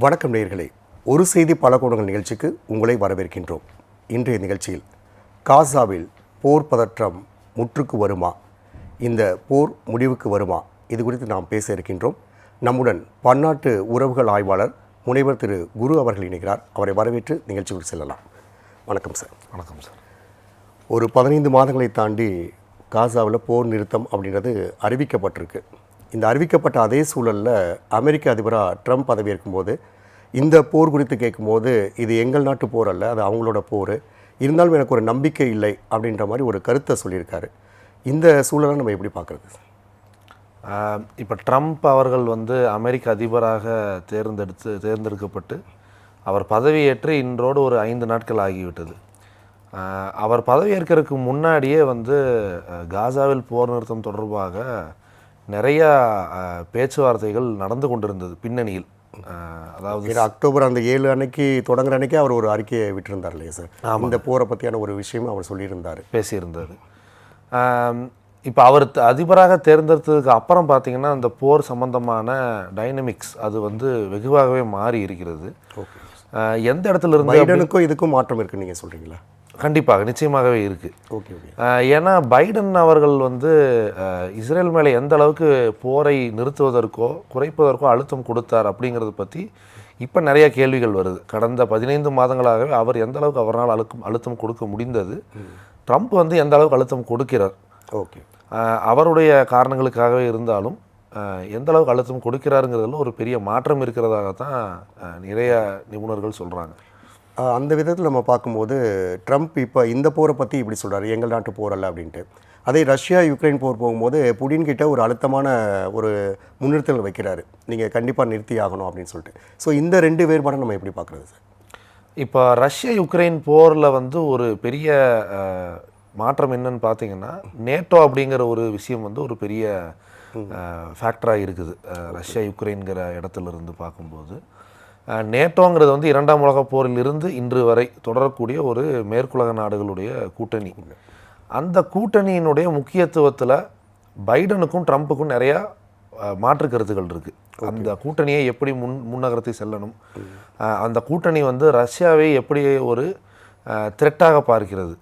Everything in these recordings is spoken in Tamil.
வணக்கம் நேயர்களே, ஒரு செய்தி பல கோணங்கள் நிகழ்ச்சிக்கு உங்களை வரவேற்கின்றோம். இன்றைய நிகழ்ச்சியில் காசாவில் போர் பதற்றம் முற்றுக்கு வருமா, இந்த போர் முடிவுக்கு வருமா, இது குறித்து நாம் பேச இருக்கின்றோம். நம்முடன் பன்னாட்டு உறவுகள் ஆய்வாளர் முனைவர் திரு குரு அவர்கள் இணைகிறார். அவரை வரவேற்று நிகழ்ச்சிக்கு செல்லலாம். வணக்கம் சார். வணக்கம் சார். ஒரு 15 மாதங்களை தாண்டி காசாவில் போர் நிறுத்தம் அப்படின்றது அறிவிக்கப்பட்டிருக்கு. இந்த அறிவிக்கப்பட்ட அதே சூழலில் அமெரிக்க அதிபராக ட்ரம்ப் பதவியேற்கும் போது இந்த போர் குறித்து கேட்கும்போது இது எங்கள் நாட்டு போர் அல்ல, அது அவங்களோட போர், இருந்தாலும் எனக்கு ஒரு நம்பிக்கை இல்லை அப்படின்ற மாதிரி ஒரு கருத்தை சொல்லியிருக்காரு. இந்த சூழலை நம்ம எப்படி பார்க்குறது? இப்போ ட்ரம்ப் அவர்கள் அமெரிக்க அதிபராக தேர்ந்தெடுக்கப்பட்டு அவர் பதவியேற்று இன்றோடு ஒரு 5 நாட்கள் ஆகிவிட்டது. அவர் பதவியேற்கிறதுக்கு முன்னாடியே காசாவில் போர் நிறுத்தம் தொடர்பாக நிறையா பேச்சுவார்த்தைகள் நடந்து கொண்டிருந்தது பின்னணியில். அதாவது அக்டோபர் அந்த 7 அன்னைக்கு தொடங்குற அன்னைக்கே அவர் ஒரு அறிக்கையை விட்டிருந்தார் இல்லையா சார்? இந்த போரை பற்றியான ஒரு விஷயமும் அவர் சொல்லியிருந்தார், பேசியிருந்தார். இப்போ அவர் அதிபராக தேர்ந்தெடுத்ததுக்கு அப்புறம் பார்த்திங்கன்னா அந்த போர் சம்பந்தமான டைனமிக்ஸ் அது வெகுவாகவே மாறி இருக்கிறது. எந்த இடத்துல இருந்து பைடனுக்கும் இதுக்கும் மாற்றம் இருக்குன்னு நீங்கள் சொல்கிறீங்களா? கண்டிப்பாக, நிச்சயமாகவே இருக்குது. ஓகே. ஏன்னா பைடன் அவர்கள் இஸ்ரேல் மேலே எந்த அளவுக்கு போரை நிறுத்துவதற்கோ குறைப்பதற்கோ அழுத்தம் கொடுத்தார் அப்படிங்கிறத பற்றி இப்போ நிறைய கேள்விகள் வருது. கடந்த 15 மாதங்களாகவே அவர் எந்த அளவுக்கு அவரால் அழுத்தம் கொடுக்க முடிந்தது, ட்ரம்ப் எந்த அளவுக்கு அழுத்தம் கொடுக்கிறார், ஓகே, அவருடைய காரணங்களுக்காகவே இருந்தாலும் எந்த அளவுக்கு அழுத்தம் கொடுக்கிறாருங்கிறதுல ஒரு பெரிய மாற்றம் இருக்கிறதாக தான் நிறைய நிபுணர்கள் சொல்கிறாங்க. அந்த விதத்தில் நம்ம பார்க்கும்போது ட்ரம்ப் இப்போ இந்த போரை பற்றி இப்படி சொல்கிறார், எங்கள் நாட்டு போர் அல்ல அப்படின்ட்டு. அதே ரஷ்யா யுக்ரைன் போர் போகும்போது புடின் கிட்ட ஒரு அழுத்தமான ஒரு முன்னிறுத்தல் வைக்கிறாரு, நீங்கள் கண்டிப்பாக நிறுத்தி ஆகணும் அப்படின்னு சொல்லிட்டு. ஸோ இந்த 2 வேறுபாடும் நம்ம எப்படி பார்க்குறது சார்? இப்போ ரஷ்யா யுக்ரைன் போரில் ஒரு பெரிய மாற்றம் என்னன்னு பார்த்தீங்கன்னா, நேட்டோ அப்படிங்கிற ஒரு விஷயம் ஒரு பெரிய ஃபேக்டராக இருக்குது. ரஷ்யா யுக்ரைன்கிற இடத்துல இருந்து பார்க்கும்போது நேட்டோங்கிறது 2ஆம் உலகப் போரிலிருந்து இன்று வரை தொடரக்கூடிய ஒரு மேற்குலக நாடுகளுடைய கூட்டணி. அந்த கூட்டணியினுடைய முக்கியத்துவத்தில் பைடனுக்கும் ட்ரம்ப்புக்கும் நிறையா மாற்று கருத்துக்கள் இருக்குது. அந்த கூட்டணியை எப்படி முன்னகர்த்தி செல்லணும், அந்த கூட்டணி ரஷ்யாவை எப்படி ஒரு த்ரெட்டாக பார்க்கிறது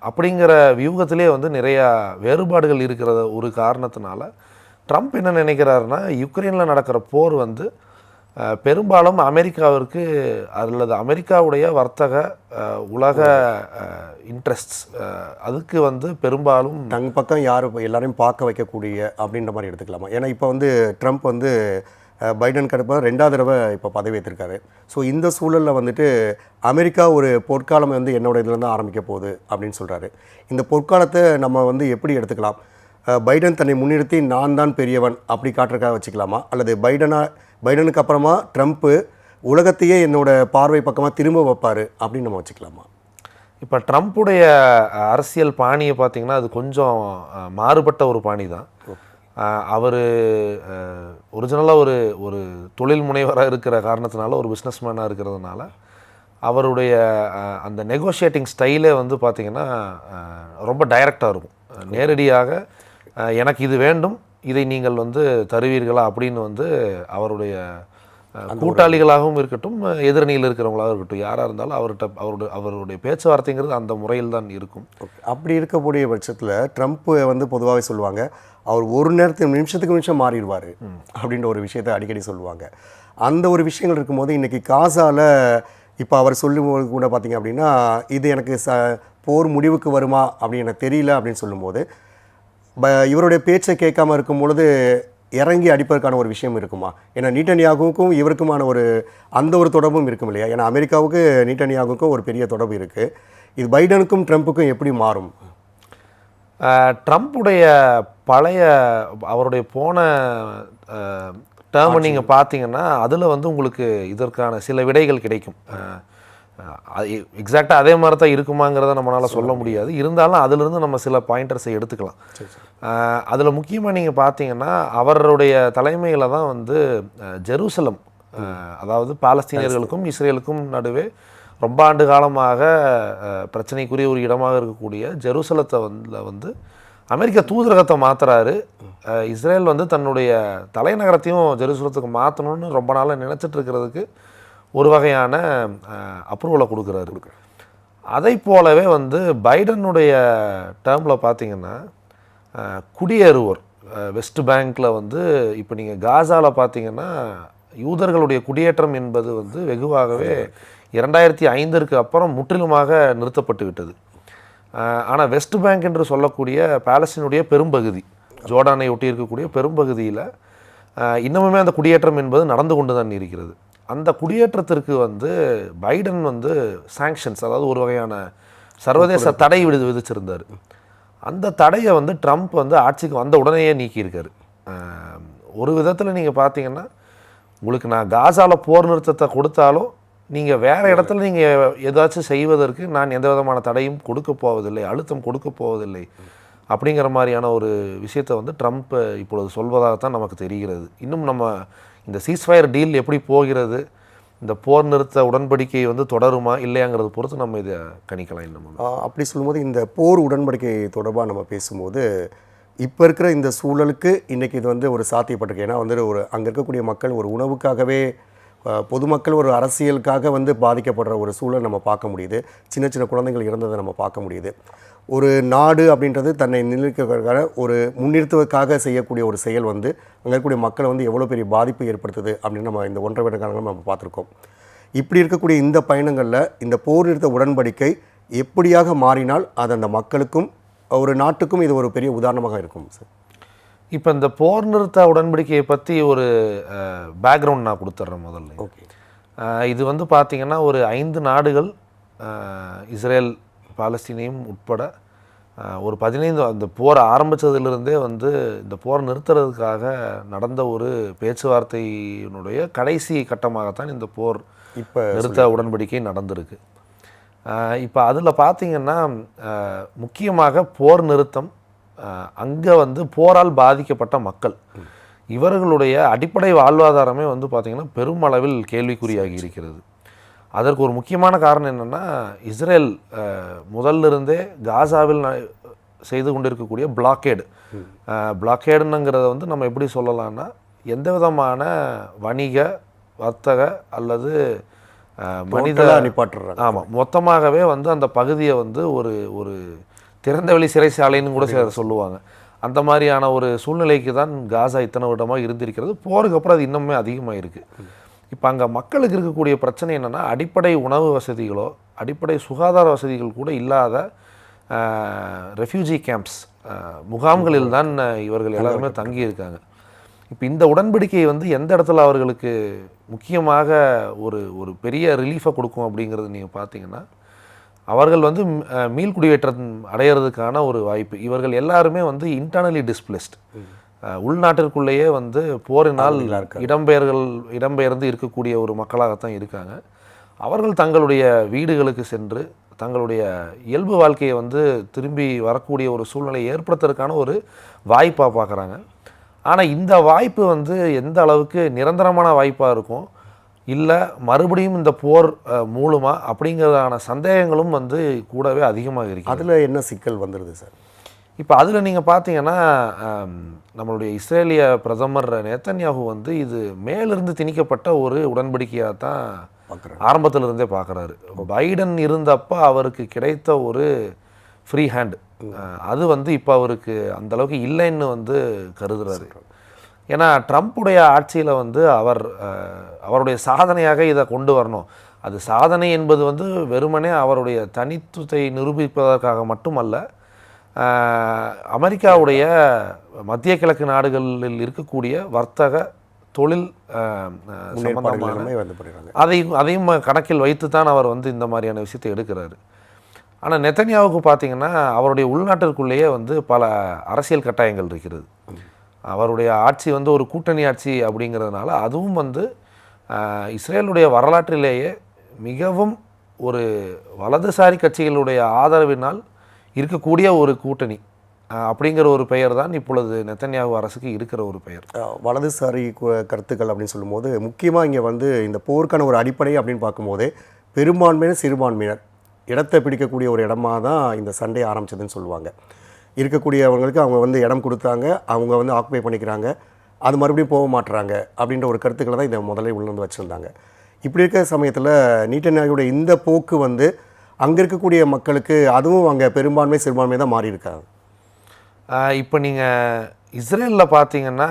அப்படிங்கிற வியூகத்திலே நிறையா வேறுபாடுகள் இருக்கிற ஒரு காரணத்தினால ட்ரம்ப் என்ன நினைக்கிறாருன்னா, யுக்ரைனில் நடக்கிற போர் பெரும்பாலும் அமெரிக்காவிற்கு அல்லது அமெரிக்காவுடைய வர்த்தக உலக இன்ட்ரெஸ்ட்ஸ் அதுக்கு பெரும்பாலும் தங்க பக்கம் யார் எல்லாரையும் பார்க்க வைக்கக்கூடிய அப்படின்ற மாதிரி எடுத்துக்கலாமா? ஏன்னா இப்போ ட்ரம்ப் பைடன் கடுப்ப 2ஆவது தடவை இப்போ பதவி ஏற்றிருக்காரு. ஸோ இந்த சூழலில் அமெரிக்கா ஒரு பொற்காலம் என்னோட இதில் தான் ஆரம்பிக்க போகுது அப்படின்னு சொல்கிறாரு. இந்த பொற்காலத்தை நம்ம எப்படி எடுத்துக்கலாம்? பைடன் தன்னை முன்னிறுத்தி நான் தான் பெரியவன் அப்படி காட்டுறதுக்காக வச்சுக்கலாமா, அல்லது பைடனுக்கு அப்புறமா ட்ரம்ப்பு உலகத்தையே என்னோட பார்வை பக்கமாக திரும்ப வைப்பார் அப்படின்னு நம்ம வச்சுக்கலாமா? இப்போ ட்ரம்ப்புடைய அரசியல் பாணியை பார்த்திங்கன்னா அது கொஞ்சம் மாறுபட்ட ஒரு பாணி தான். அவர் ஒரிஜினலாக ஒரு தொழில் முனைவராக இருக்கிற காரணத்தினால, ஒரு பிஸ்னஸ்மேனாக இருக்கிறதுனால அவருடைய அந்த நெகோஷியேட்டிங் ஸ்டைலே பார்த்திங்கன்னா ரொம்ப டைரக்டாக இருக்கும். நேரடியாக எனக்கு இது வேண்டும், இதை நீங்கள் தருவீர்களா அப்படின்னு அவருடைய கூட்டாளிகளாகவும் இருக்கட்டும், எதிரணியில் இருக்கிறவங்களாகவும் இருக்கட்டும், யாராக இருந்தாலும் அவருடைய பேச்சுவார்த்தைங்கிறது அந்த முறையில் தான் இருக்கும். அப்படி இருக்கக்கூடிய பட்சத்தில் ட்ரம்ப் பொதுவாகவே சொல்லுவாங்க, அவர் ஒரு நிமிஷத்துக்கு நிமிஷம் மாறிடுவார் அப்படின்ற ஒரு விஷயத்தை அடிக்கடி சொல்லுவாங்க. அந்த ஒரு விஷயங்கள் இருக்கும்போது இன்றைக்கி காசாவில் இப்போ அவர் சொல்லும்போது கூட பார்த்திங்க அப்படின்னா, இது எனக்கு போர் முடிவுக்கு வருமா அப்படின்னு எனக்கு தெரியல அப்படின்னு சொல்லும்போது இவருடைய பேச்சை கேட்காம இருக்கும் பொழுது இறங்கி அடிப்பதற்கான ஒரு விஷயம் இருக்குமா? ஏன்னா நீட்டன்யாகுவுக்கும் இவருக்குமான அந்த ஒரு தொடர்பும் இருக்கும் இல்லையா? ஏன்னா அமெரிக்காவுக்கு நீட்டன்யாகுவுக்கும் ஒரு பெரிய தொடர்பு இருக்குது. இது பைடனுக்கும் ட்ரம்ப்புக்கும் எப்படி மாறும்? ட்ரம்ப்புடைய பழைய அவருடைய போன டேர்மை நீங்கள் பார்த்தீங்கன்னா அதில் உங்களுக்கு இதற்கான சில விடைகள் கிடைக்கும். எக்ஸாக்டாக அதே மாதிரி தான் இருக்குமாங்கிறத நம்மளால் சொல்ல முடியாது. இருந்தாலும் அதிலிருந்து நம்ம சில பாயிண்டர்ஸை எடுத்துக்கலாம். அதில் முக்கியமாக நீங்கள் பார்த்தீங்கன்னா அவருடைய தலைமையில் தான் ஜெருசலம், அதாவது பாலஸ்தீனியர்களுக்கும் இஸ்ரேலுக்கும் நடுவே ரொம்ப ஆண்டு காலமாக பிரச்சனைக்குரிய ஒரு இடமாக இருக்கக்கூடிய ஜெருசலத்தை அமெரிக்க தூதரகத்தை மாத்துறாரு. இஸ்ரேல் வந்து தன்னுடைய தலைநகரத்தையும் ஜெருசலத்துக்கு மாற்றணும்னு ரொம்ப நாளாக நினச்சிட்டு இருக்கிறதுக்கு ஒரு வகையான அப்ரூவலை கொடுக்குறாரு. அதை போலவே வந்து பைடனுடைய டேர்மில் பார்த்தீங்கன்னா குடியேறுவோர் வெஸ்ட் பேங்க்கில் வந்து இப்போ நீங்கள் காசாவில் பார்த்தீங்கன்னா யூதர்களுடைய குடியேற்றம் என்பது வந்து வெகுவாகவே 2005 அப்புறம் முற்றிலுமாக நிறுத்தப்பட்டு விட்டது. ஆனால் வெஸ்ட் பேங்க் என்று சொல்லக்கூடிய பாலஸ்தீனுடைய பெரும்பகுதி, ஜோர்டானை ஒட்டி இருக்கக்கூடிய பெரும்பகுதியில் இன்னமுமே அந்த குடியேற்றம் என்பது நடந்து கொண்டு தான் இருக்கிறது. அந்த குடியேற்றத்திற்கு வந்து பைடன் வந்து சாங்ஷன்ஸ், அதாவது ஒரு வகையான சர்வதேச தடை விதிச்சிருந்தார். அந்த தடையை வந்து ட்ரம்ப் வந்து ஆட்சிக்கு வந்த உடனேயே நீக்கியிருக்காரு. ஒரு விதத்தில் நீங்கள் பார்த்தீங்கன்னா உங்களுக்கு நான் காசாவில் போர் நிறுத்தத்தை கொடுத்தாலும் நீங்கள் வேறு இடத்துல நீங்கள் ஏதாச்சும் செய்வதற்கு நான் எந்த விதமான தடையும் கொடுக்க போவதில்லை, அழுத்தம் கொடுக்க போவதில்லை அப்படிங்கிற மாதிரியான ஒரு விஷயத்தை வந்து ட்ரம்ப் இப்பொழுது சொல்வதாகத்தான் நமக்கு தெரிகிறது. இன்னும் நம்ம இந்த சீஸ்ஃபயர் டீல் எப்படி போகிறது, இந்த போர் நிறுத்த உடன்படிக்கை வந்து தொடருமா இல்லையாங்கிறத பொறுத்து நம்ம இதை கணிக்கலாம். இன்னும் அப்படி சொல்லும்போது இந்த போர் உடன்படிக்கை தொடர்பாக நம்ம பேசும்போது இப்போ இருக்கிற இந்த சூழலுக்கு இன்றைக்கி இது வந்து ஒரு சாத்தியப்பட்டிருக்கு. ஏன்னா வந்து ஒரு அங்கே இருக்கக்கூடிய மக்கள் ஒரு உணவுக்காகவே, பொதுமக்கள் ஒரு அரசியலுக்காக வந்து பாதிக்கப்படுற ஒரு சூழல் நம்ம பார்க்க முடியுது. சின்ன சின்ன குழந்தைகள் இறந்ததை நம்ம பார்க்க முடியுது. ஒரு நாடு அப்படின்றது தன்னை நிர்ணயிக்கிறதுக்காக ஒரு முன்னிறுத்துவதற்காக செய்யக்கூடிய ஒரு செயல் வந்து அங்கே இருக்கக்கூடிய மக்களை வந்து எவ்வளோ பெரிய பாதிப்பு ஏற்படுத்துது அப்படின்னு நம்ம இந்த 1.5 வருட காலங்கள் நம்ம பார்த்துருக்கோம். இப்படி இருக்கக்கூடிய இந்த பயணங்களில் இந்த போர் நிறுத்த உடன்படிக்கை எப்படியாக மாறினால் அது அந்த மக்களுக்கும் ஒரு நாட்டுக்கும் இது ஒரு பெரிய உதாரணமாக இருக்கும் சார். இப்போ இந்த போர் நிறுத்த உடன்படிக்கையை பற்றி ஒரு பேக்ரவுண்ட் நான் கொடுத்துட்றேன் முதல்ல. ஓகே. இது வந்து பார்த்திங்கன்னா ஒரு 5 நாடுகள், இஸ்ரேல் பாலஸ்தீனியம் உட்பட ஒரு 15, அந்த போர் ஆரம்பித்ததிலிருந்தே வந்து இந்த போர் நிறுத்துறதுக்காக நடந்த ஒரு பேச்சுவார்த்தையினுடைய கடைசி கட்டமாகத்தான் இந்த போர் இப்போ நிறுத்த உடன்படிக்கை நடந்திருக்கு. இப்போ அதில் பார்த்திங்கன்னா முக்கியமாக போர் நிறுத்தம், அங்கே வந்து போரால் பாதிக்கப்பட்ட மக்கள், இவர்களுடைய அடிப்படை வாழ்வாதாரமே வந்து பார்த்திங்கன்னா பெருமளவில் கேள்விக்குறியாகி இருக்கிறது. அதற்கு ஒரு முக்கியமான காரணம் என்னென்னா, இஸ்ரேல் முதல்லிருந்தே காசாவில் செய்து கொண்டிருக்கக்கூடிய பிளாக்கேடுங்கிறத வந்து நம்ம எப்படி சொல்லலாம்னா, எந்த விதமான வணிக வர்த்தக அல்லது மனித நிப்பாட்டுறாங்க. ஆமாம், மொத்தமாகவே வந்து அந்த பகுதியை வந்து ஒரு திறந்தவெளி சிறைச்சாலைன்னு கூட சொல்லுவாங்க. அந்த மாதிரியான ஒரு சூழ்நிலைக்கு தான் காசா இத்தனை வருடமாக இருந்திருக்கிறது. போருக்கு அப்புறம் அது இன்னுமே அதிகமாக இருக்குது. இப்போ அங்கே மக்களுக்கு இருக்கக்கூடிய பிரச்சனை என்னென்னா, அடிப்படை உணவு வசதிகளோ அடிப்படை சுகாதார வசதிகள் கூட இல்லாத ரெஃப்யூஜி கேம்ப்ஸ், முகாம்களில் தான் இவர்கள் எல்லாருமே தங்கி இருக்காங்க. இப்போ இந்த உடன்படிக்கை வந்து எந்த இடத்துல அவர்களுக்கு முக்கியமாக ஒரு பெரிய ரிலீஃபை கொடுக்கும் அப்படிங்கிறது நீங்கள் பார்த்தீங்கன்னா, அவர்கள் வந்து மீள்குடியேற்றம் அடையிறதுக்கான ஒரு வாய்ப்பு. இவர்கள் எல்லாருமே வந்து இன்டர்னலி டிஸ்பிளேஸ்ட், உள்நாட்டிற்குள்ளேயே வந்து போரினால் இடம்பெயர்ந்து இருக்கக்கூடிய ஒரு மக்களாகத்தான் இருக்காங்க. அவர்கள் தங்களுடைய வீடுகளுக்கு சென்று தங்களுடைய இயல்பு வாழ்க்கையை வந்து திரும்பி வரக்கூடிய ஒரு சூழ்நிலையை ஏற்படுத்துறதுக்கான ஒரு வாய்ப்பாக பார்க்குறாங்க. ஆனால் இந்த வாய்ப்பு வந்து எந்த அளவுக்கு நிரந்தரமான வாய்ப்பாக இருக்கும், இல்லை மறுபடியும் இந்த போர் மூலமா அப்படிங்கிறதான சந்தேகங்களும் வந்து கூடவே அதிகமாக இருக்குது. அதில் என்ன சிக்கல் வந்துடுது சார்? இப்போ அதில் நீங்கள் பார்த்தீங்கன்னா, நம்மளுடைய இஸ்ரேலிய பிரதமர் நேத்தன்யாகு வந்து இது மேலிருந்து திணிக்கப்பட்ட ஒரு உடன்படிக்கையாக தான் ஆரம்பத்தில் இருந்தே பார்க்குறாரு. பைடன் இருந்தப்போ அவருக்கு கிடைத்த ஒரு ஃப்ரீ ஹேண்ட், அது வந்து இப்போ அவருக்கு அந்தளவுக்கு இல்லைன்னு வந்து கருதுறாரு. ஏன்னா ட்ரம்ப்புடைய ஆட்சியில் வந்து அவருடைய சாதனையாக இதை கொண்டு வரணும். அது சாதனை என்பது வந்து வெறுமனே அவருடைய தனித்துவத்தை நிரூபிப்பதற்காக மட்டுமல்ல, அமெரிக்காவுடைய மத்திய கிழக்கு நாடுகளில் இருக்கக்கூடிய வர்த்தக தொழில் அதையும் கணக்கில் வைத்து தான் அவர் வந்து இந்த மாதிரியான விஷயத்தை எடுக்கிறாரு. ஆனால் நெத்தன்யாவுக்கு பார்த்தீங்கன்னா அவருடைய உள்நாட்டிற்குள்ளேயே வந்து பல அரசியல் கட்டாயங்கள் இருக்கிறது. அவருடைய ஆட்சி வந்து ஒரு கூட்டணி ஆட்சி அப்படிங்கிறதுனால அதுவும் வந்து இஸ்ரேலுடைய வரலாற்றிலேயே மிகவும் ஒரு வலதுசாரி கட்சிகளுடைய ஆதரவினால் இருக்கக்கூடிய ஒரு கூட்டணி அப்படிங்கிற ஒரு பெயர் தான் இப்பொழுது நெத்தன்யாகு அரசுக்கு இருக்கிற ஒரு பெயர். வலதுசாரி கருத்துக்கள் அப்படின்னு சொல்லும்போது முக்கியமாக இங்கே வந்து இந்த போருக்கான ஒரு அடிப்படை அப்படின்னு பார்க்கும்போதே பெரும்பான்மையினர் சிறுபான்மையினர் இடத்தை பிடிக்கக்கூடிய ஒரு இடமா தான் இந்த சண்டை ஆரம்பிச்சதுன்னு சொல்லுவாங்க. இருக்கக்கூடியவங்களுக்கு அவங்க வந்து இடம் கொடுத்தாங்க, அவங்க வந்து ஆக்குபை பண்ணிக்கிறாங்க, அது மறுபடியும் போக மாட்டுறாங்க அப்படின்ற ஒரு கருத்துக்களை தான் இதை முதல்ல உள்ள வச்சுருந்தாங்க. இப்படி இருக்கிற சமயத்தில் நீட்டன்யாகுடைய இந்த போக்கு வந்து அங்கே இருக்கக்கூடிய மக்களுக்கு அதுவும் அங்கே பெரும்பான்மை சிறுபான்மை தான் மாறி இருக்காங்க. இப்போ நீங்கள் இஸ்ரேலில் பார்த்தீங்கன்னா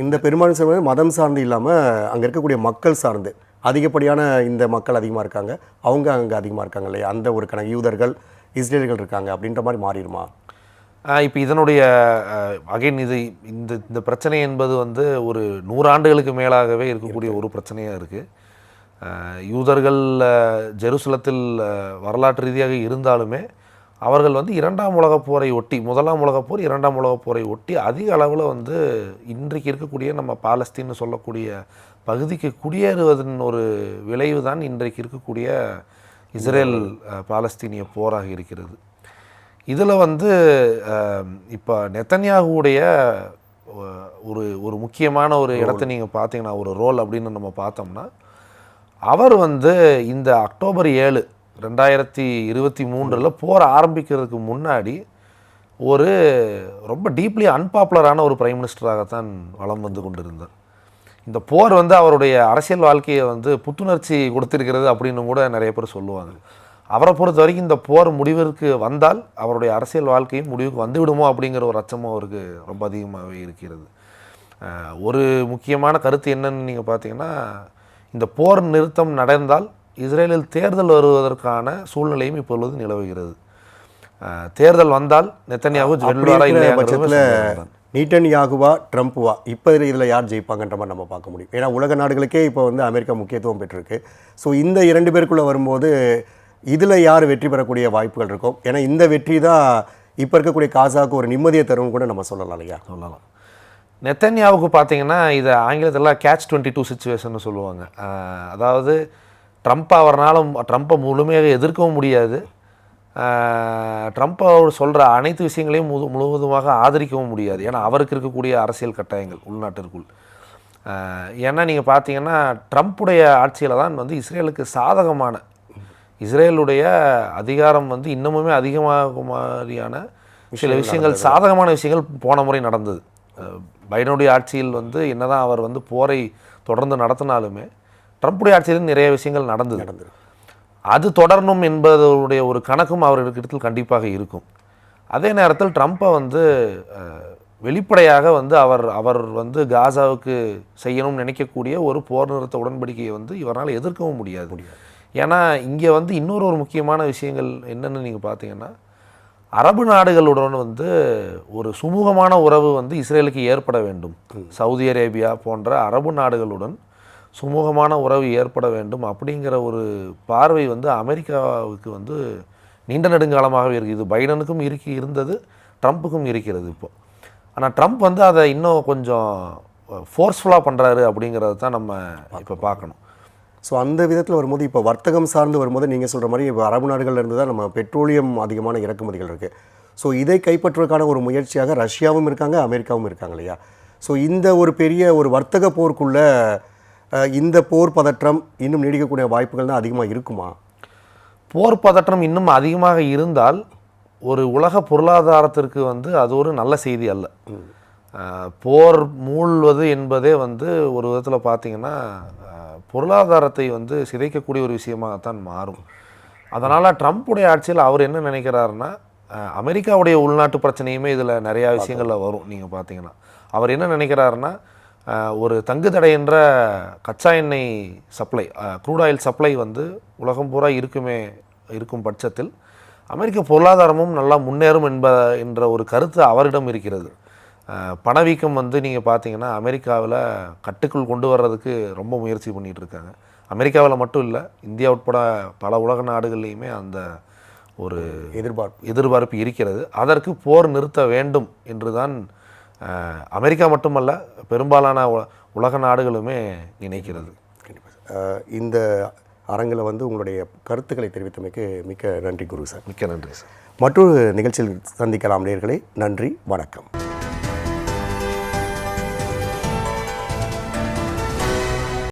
இந்த பெரும்பான்மை சிறுபான்மை மதம் சார்ந்து இல்லாமல் அங்கே இருக்கக்கூடிய மக்கள் சார்ந்து அதிகப்படியான இந்த மக்கள் அதிகமாக இருக்காங்க, அவங்க அங்கே அதிகமாக இருக்காங்க இல்லையா, அந்த ஒரு கணக்கு யூதர்கள் இஸ்ரேல்கள் இருக்காங்க அப்படின்ற மாதிரி மாறிடுமா? இப்போ இதனுடைய அகைன் இது இந்த இந்த பிரச்சனை என்பது வந்து ஒரு 100 ஆண்டுகளுக்கு மேலாகவே இருக்கக்கூடிய ஒரு பிரச்சனையாக இருக்குது. யூதர்கள் ஜெருசலத்தில் வரலாற்று ரீதியாக இருந்தாலுமே அவர்கள் வந்து 2ஆம் உலகப் போரை ஒட்டி, 1ஆம் உலகப் போர் 2ஆம் உலகப் போரை ஒட்டி அதிக அளவில் வந்து இன்றைக்கு இருக்கக்கூடிய நம்ம பாலஸ்தீன்னு சொல்லக்கூடிய பகுதிக்கு குடியேறுவதன் ஒரு விளைவு தான் இன்றைக்கு இருக்கக்கூடிய இஸ்ரேல் பாலஸ்தீனிய போராக இருக்கிறது. இதில் வந்து இப்போ நெத்தன்யாகுடைய ஒரு முக்கியமான ஒரு இடத்த நீங்கள் பார்த்தீங்கன்னா, ஒரு ரோல் அப்படின்னு நம்ம பார்த்தோம்னா, அவர் வந்து இந்த அக்டோபர் 7 2023 போர் ஆரம்பிக்கிறதுக்கு முன்னாடி ஒரு ரொம்ப டீப்லி அன்பாப்புலரான ஒரு பிரைம் மினிஸ்டராகத்தான் வலம் வந்து கொண்டிருந்தார். இந்த போர் வந்து அவருடைய அரசியல் வாழ்க்கையை வந்து புத்துணர்ச்சி கொடுத்திருக்கிறது அப்படின்னு கூட நிறைய பேர் சொல்லுவாங்க. அவரை பொறுத்த வரைக்கும் இந்த போர் முடிவிற்கு வந்தால் அவருடைய அரசியல் வாழ்க்கையும் முடிவுக்கு வந்துவிடுமோ அப்படிங்கிற ஒரு அச்சமும் அவருக்கு ரொம்ப அதிகமாகவே இருக்கிறது. ஒரு முக்கியமான கருத்து என்னன்னு நீங்கள் பார்த்தீங்கன்னா, இந்த போர் நிறுத்தம் நடந்தால் இஸ்ரேலில் தேர்தல் வருவதற்கான சூழ்நிலையும் இப்பொழுது நிலவுகிறது. தேர்தல் வந்தால் நெத்தன்யாகு வெல்வாரா பட்சத்தில் நீட்டன்யாகுவா ட்ரம்ப்புவா இப்போ இதில் யார் ஜெயிப்பாங்கன்ற மாதிரி நம்ம பார்க்க முடியும். ஏன்னா உலக நாடுகளுக்கே இப்போ வந்து அமெரிக்கா முக்கியத்துவம் பெற்றிருக்கு. ஸோ இந்த 2 பேருக்குள்ளே வரும்போது இதில் யார் வெற்றி பெறக்கூடிய வாய்ப்புகள் இருக்கும்? ஏன்னா இந்த வெற்றி தான் இப்போ இருக்கக்கூடிய காசாவுக்கு ஒரு நிம்மதியை தரும்னு கூட நம்ம சொல்லலாம் இல்லையா? சொல்லலாம். நெத்தன்யாவுக்கு பார்த்தீங்கன்னா இதை ஆங்கிலத்தில் catch 22 சிச்சுவேஷன் சொல்லுவாங்க. அதாவது ட்ரம்ப்பை முழுமையாக எதிர்க்கவும் முடியாது, ட்ரம்ப் அவர் சொல்கிற அனைத்து விஷயங்களையும் முழுவதுமாக ஆதரிக்கவும் முடியாது. ஏன்னா அவருக்கு இருக்கக்கூடிய அரசியல் கட்டாயங்கள் உள்நாட்டிற்குள். ஏன்னா நீங்கள் பார்த்தீங்கன்னா ட்ரம்ப்புடைய ஆட்சியில் தான் வந்து இஸ்ரேலுக்கு சாதகமான, இஸ்ரேலுடைய அதிகாரம் வந்து இன்னமுமே அதிகமாக மாதிரியான சில விஷயங்கள், சாதகமான விஷயங்கள் போன முறை நடந்தது. பைடனுடைய ஆட்சியில் வந்து என்னதான் அவர் வந்து போரை தொடர்ந்து நடத்தினாலுமே ட்ரம்ப்புடைய ஆட்சியில் நிறைய விஷயங்கள் நடந்தது. அது தொடரணும் என்பதனுடைய ஒரு கணக்கும் அவர்களிடத்தில் கண்டிப்பாக இருக்கும். அதே நேரத்தில் ட்ரம்ப்பை வந்து வெளிப்படையாக வந்து அவர் வந்து காசாவுக்கு செய்யணும்னு நினைக்கக்கூடிய ஒரு போர் நிறுத்த உடன்படிக்கையை வந்து இவரால் எதிர்க்கவும் முடியாது. ஏன்னா இங்கே வந்து இன்னொரு முக்கியமான விஷயங்கள் என்னென்னு நீங்கள் பார்த்தீங்கன்னா, அரபு நாடுகளுடன் வந்து ஒரு சுமூகமான உறவு வந்து இஸ்ரேலுக்கு ஏற்பட வேண்டும். சவுதி அரேபியா போன்ற அரபு நாடுகளுடன் சுமூகமான உறவு ஏற்பட வேண்டும் அப்படிங்கிற ஒரு பார்வை வந்து அமெரிக்காவுக்கு வந்து நீண்ட நெடுங்காலமாகவே இருக்குது. இது பைடனுக்கும் இருந்தது, ட்ரம்ப்புக்கும் இருக்கிறது இப்போ. ஆனால் ட்ரம்ப் வந்து அதை இன்னும் கொஞ்சம் ஃபோர்ஸ்ஃபுல்லாக பண்ணுறாரு அப்படிங்கிறத தான் நம்ம இப்போ பார்க்கணும். ஸோ அந்த விதத்தில் வரும்போது இப்போ வர்த்தகம் சார்ந்து வரும்போது நீங்கள் சொல்கிற மாதிரி இப்போ அரபு நாடுகள்லேருந்து தான் நம்ம பெட்ரோலியம் அதிகமான இறக்குமதிகள் இருக்குது. ஸோ இதை கைப்பற்றுவதற்கான ஒரு முயற்சியாக ரஷ்யாவும் இருக்காங்க, அமெரிக்காவும் இருக்காங்க இல்லையா? ஸோ இந்த ஒரு பெரிய ஒரு வர்த்தக போருக்குள்ளே இந்த போர் பதற்றம் இன்னும் நீடிக்கக்கூடிய வாய்ப்புகள் தான் அதிகமாக இருக்குமா? போர் பதற்றம் இன்னும் அதிகமாக இருந்தால் ஒரு உலக பொருளாதாரத்திற்கு வந்து அது ஒரு நல்ல செய்தி அல்ல. போர் மூழ்வது என்பதே வந்து ஒரு விதத்தில் பார்த்திங்கன்னா பொருளாதாரத்தை வந்து சிதைக்கக்கூடிய ஒரு விஷயமாகத்தான் மாறும். அதனால் ட்ரம்ப்புடைய ஆட்சியில் அவர் என்ன நினைக்கிறாருன்னா, அமெரிக்காவுடைய உள்நாட்டு பிரச்சனையுமே இதில் நிறையா விஷயங்களில் வரும். நீங்கள் பார்த்தீங்கன்னா அவர் என்ன நினைக்கிறாருன்னா, ஒரு தங்குதடையென்ற கச்சா எண்ணெய் சப்ளை, க்ரூட் ஆயில் சப்ளை வந்து உலகம் பூரா இருக்கும் பட்சத்தில் அமெரிக்க பொருளாதாரமும் நல்லா முன்னேறும் என்ற ஒரு கருத்து அவரிடம் இருக்கிறது. பணவீக்கம் வந்து நீங்கள் பார்த்தீங்கன்னா அமெரிக்காவில் கட்டுக்குள் கொண்டு வர்றதுக்கு ரொம்ப முயற்சி பண்ணிகிட்டு இருக்காங்க. அமெரிக்காவில் மட்டும் இல்லை, இந்தியா உட்பட பல உலக நாடுகள்லேயுமே அந்த ஒரு எதிர்பார்ப்பு இருக்கிறது. அதற்கு போர் நிறுத்த வேண்டும் என்று தான் அமெரிக்கா மட்டுமல்ல பெரும்பாலான உலக நாடுகளுமே நினைக்கிறது. இந்த அரங்கில் வந்து உங்களுடைய கருத்துக்களை தெரிவித்தமைக்கு மிக்க நன்றி குரு சார். மிக்க நன்றி சார். மற்றொரு நிகழ்ச்சியில் சந்திக்கலாம் நேயர்களே. நன்றி, வணக்கம்.